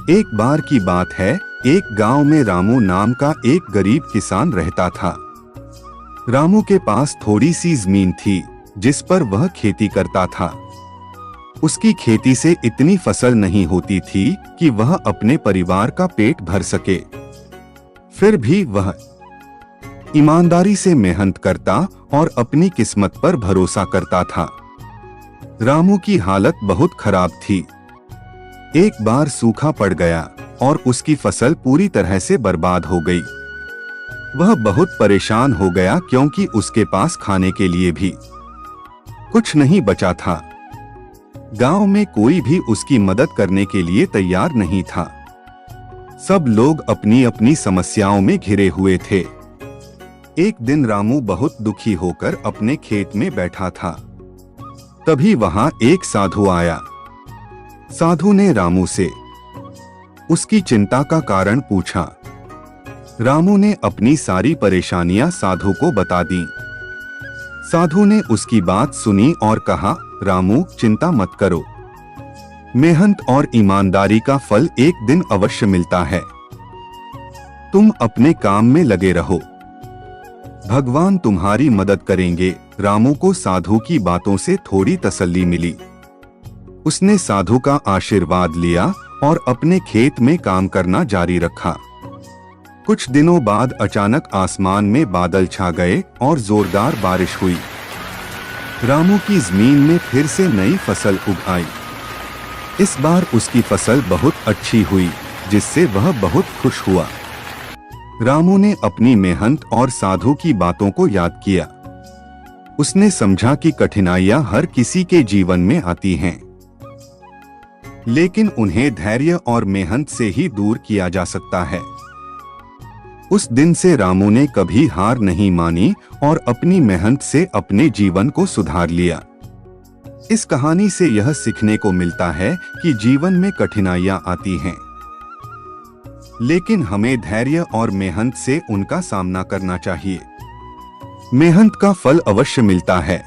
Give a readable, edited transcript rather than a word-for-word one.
एक बार की बात है, एक गांव में रामू नाम का एक गरीब किसान रहता था। रामू के पास थोड़ी सी जमीन थी जिस पर वह खेती करता था। उसकी खेती से इतनी फसल नहीं होती थी कि वह अपने परिवार का पेट भर सके। फिर भी वह ईमानदारी से मेहनत करता और अपनी किस्मत पर भरोसा करता था। रामू की हालत बहुत खराब थी। एक बार सूखा पड़ गया और उसकी फसल पूरी तरह से बर्बाद हो गई। वह बहुत परेशान हो गया क्योंकि उसके पास खाने के लिए भी कुछ नहीं बचा था। गांव में कोई भी उसकी मदद करने के लिए तैयार नहीं था। सब लोग अपनी अपनी समस्याओं में घिरे हुए थे। एक दिन रामू बहुत दुखी होकर अपने खेत में बैठा था। तभी वहां एक साधु आया। साधु ने रामू से उसकी चिंता का कारण पूछा। रामू ने अपनी सारी परेशानियां साधु को बता दी। साधु ने उसकी बात सुनी और कहा, रामू चिंता मत करो, मेहनत और ईमानदारी का फल एक दिन अवश्य मिलता है। तुम अपने काम में लगे रहो, भगवान तुम्हारी मदद करेंगे। रामू को साधु की बातों से थोड़ी तसल्ली मिली। उसने साधु का आशीर्वाद लिया और अपने खेत में काम करना जारी रखा। कुछ दिनों बाद अचानक आसमान में बादल छा गए और जोरदार बारिश हुई। रामू की जमीन में फिर से नई फसल उग आई। इस बार उसकी फसल बहुत अच्छी हुई, जिससे वह बहुत खुश हुआ। रामू ने अपनी मेहनत और साधु की बातों को याद किया। उसने समझा कि कठिनाइयां हर किसी के जीवन में आती हैं, लेकिन उन्हें धैर्य और मेहनत से ही दूर किया जा सकता है। उस दिन से रामू ने कभी हार नहीं मानी और अपनी मेहनत से अपने जीवन को सुधार लिया। इस कहानी से यह सीखने को मिलता है कि जीवन में कठिनाइयां आती हैं, लेकिन हमें धैर्य और मेहनत से उनका सामना करना चाहिए। मेहनत का फल अवश्य मिलता है।